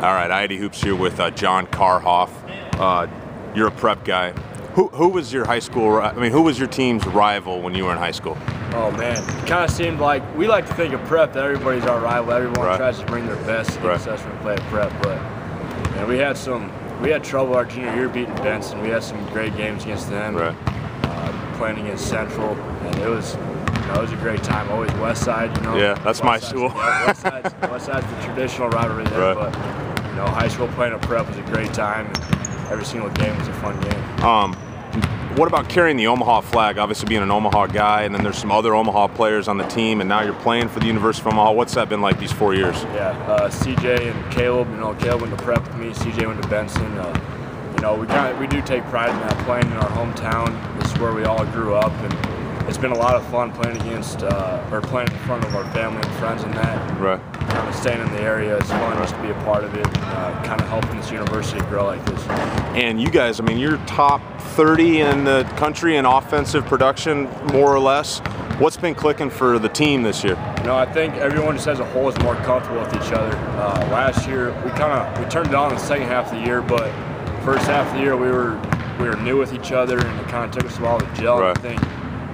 All right, IID Hoops here with John Karhoff. You're a prep guy. Who was your high school? I mean, who was your team's rival when you were in high school? Oh man, it kind of seemed like we like to think of prep that everybody's our rival. Everyone tries to bring their best against us when we play at prep, but man, we had trouble our junior year beating Benson. We had some great games against them. Playing against Central, and it was a great time. Always West Side, Yeah, that's my school. Yeah, West Side's the traditional rivalry there, but high school playing at prep was a great time. And every single game was a fun game. What about carrying the Omaha flag? Obviously being an Omaha guy, and then there's some other Omaha players on the team, and now you're playing for the University of Omaha. What's that been like these 4 years? Yeah, CJ and Caleb. Caleb went to prep with me. CJ went to Benson. We do take pride in that, playing in our hometown. This is where we all grew up, and it's been a lot of fun playing against or playing in front of our family and friends and that. Right. Kind of staying in the area, it's fun just to be a part of it, kind of helping this university grow like this. And you guys, I mean, you're top 30 in the country in offensive production, more or less. What's been clicking for the team this year? I think everyone just as a whole is more comfortable with each other. Last year, we turned it on in the second half of the year, but first half of the year we were new with each other, and it kind of took us a while to gel. Right.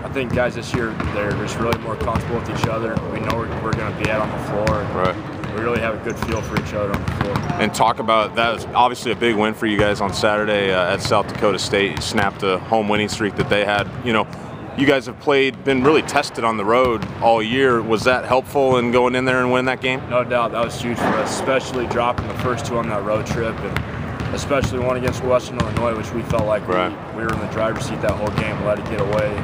I think guys this year, they're just really more comfortable with each other. We know where we're going to be at on the floor. And we really have a good feel for each other on the floor. And talk about, that was obviously a big win for you guys on Saturday at South Dakota State. You snapped a home winning streak that they had. You guys have been really tested on the road all year. Was that helpful in going in there and winning that game? No doubt, that was huge for us, especially dropping the first two on that road trip, and especially one against Western Illinois, which we felt like we were in the driver's seat that whole game, let it get away.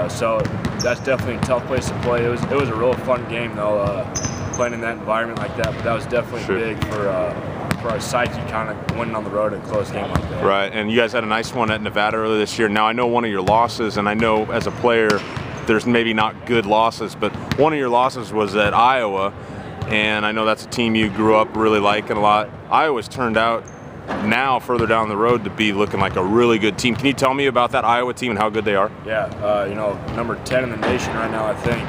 So that's definitely a tough place to play. It was a real fun game though, playing in that environment like that. But that was definitely big for our psyche, kind of winning on the road in a close game like that. Right, and you guys had a nice one at Nevada earlier this year. Now I know one of your losses, and I know as a player, there's maybe not good losses, but one of your losses was at Iowa, and I know that's a team you grew up really liking a lot. Iowa's turned out now further down the road to be looking like a really good team. Can you tell me about that Iowa team and how good they are? Yeah, number 10 in the nation right now, I think.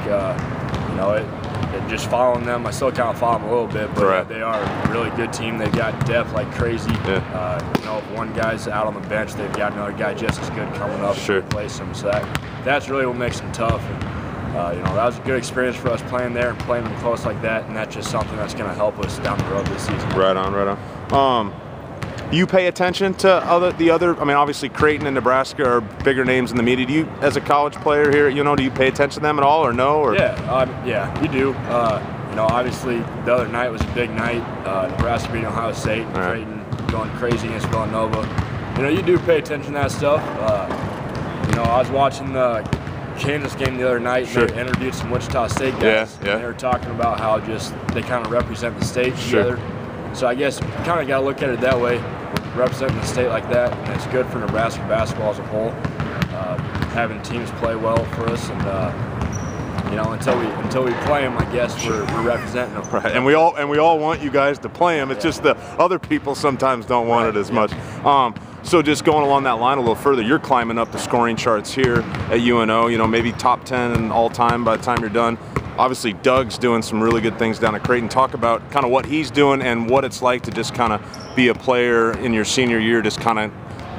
Just following them, I still kind of follow them a little bit, but they are a really good team. They've got depth like crazy. If one guy's out on the bench, they've got another guy just as good coming up to replace him. So that's really what makes them tough. And, that was a good experience for us playing there and playing them close like that, and that's just something that's going to help us down the road this season. Right on. You pay attention to the other, I mean, obviously Creighton and Nebraska are bigger names in the media. Do you, as a college player here, do you pay attention to them at all or no? Or? Yeah, we do. Obviously the other night was a big night. Nebraska beating Ohio State, and Creighton going crazy against Villanova. You do pay attention to that stuff. I was watching the Kansas game the other night, and they interviewed some Wichita State guys, and they were talking about how they kind of represent the state together. So I guess you kind of got to look at it that way, representing the state like that, and it's good for Nebraska basketball as a whole, having teams play well for us, and until we play them, I guess we're representing them. Right, and we all want you guys to play them. It's just the other people sometimes don't want it as much. So just going along that line a little further, you're climbing up the scoring charts here at UNO. Maybe top 10 in all time by the time you're done. Obviously, Doug's doing some really good things down at Creighton. Talk about kind of what he's doing and what it's like to just kind of be a player in your senior year, just kind of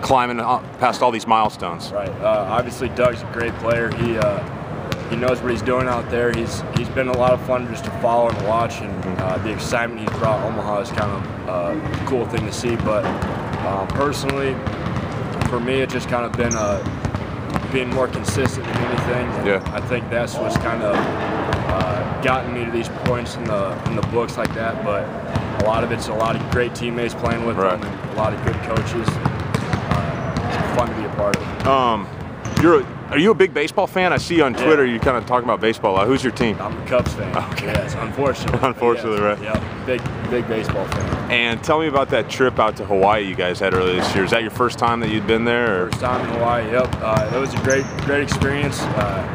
climbing past all these milestones. Right. Obviously, Doug's a great player. He knows what he's doing out there. He's been a lot of fun just to follow and watch, and the excitement he's brought Omaha is kind of a cool thing to see. But personally, for me, it's just kind of been being more consistent than anything. And I think that's what's kind of gotten me to these points in the books like that. But a lot of it's a lot of great teammates playing with them, and a lot of good coaches. It's fun to be a part of. Are you a big baseball fan? I see on Twitter you kind of talking about baseball a lot. Who's your team? I'm a Cubs fan. Okay. Yes, unfortunately. Unfortunately, yes. right? Yeah, big baseball fan. And tell me about that trip out to Hawaii you guys had earlier this year. Is that your first time that you'd been there? Or? First time in Hawaii, yep. It was a great experience.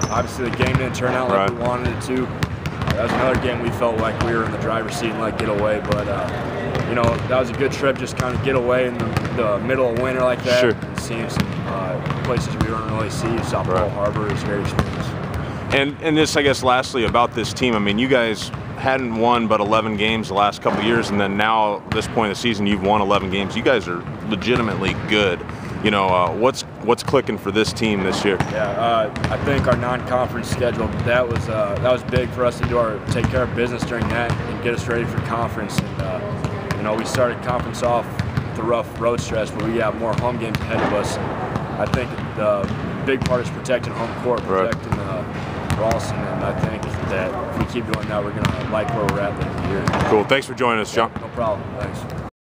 Obviously the game didn't turn out like we wanted it to. That was another game we felt like we were in the driver's seat and like get away, but that was a good trip, just kind of get away in the middle of winter like that, and seeing some places we don't really see. South Pearl Harbor is a great experience. And this, I guess, lastly about this team. I mean, you guys hadn't won but 11 games the last couple of years, and then now at this point of the season you've won 11 games. You guys are legitimately good. You know, what's clicking for this team this year? Yeah, I think our non-conference schedule, that was big for us to take care of business during that and get us ready for conference. And you know, we started conference off with a rough road stretch, but we have more home games ahead of us. I think the big part is protecting home court, protecting Ralston, and I think that if we keep doing that, we're going to like where we're at the end of the year. Cool. Thanks for joining us, John. No problem. Thanks.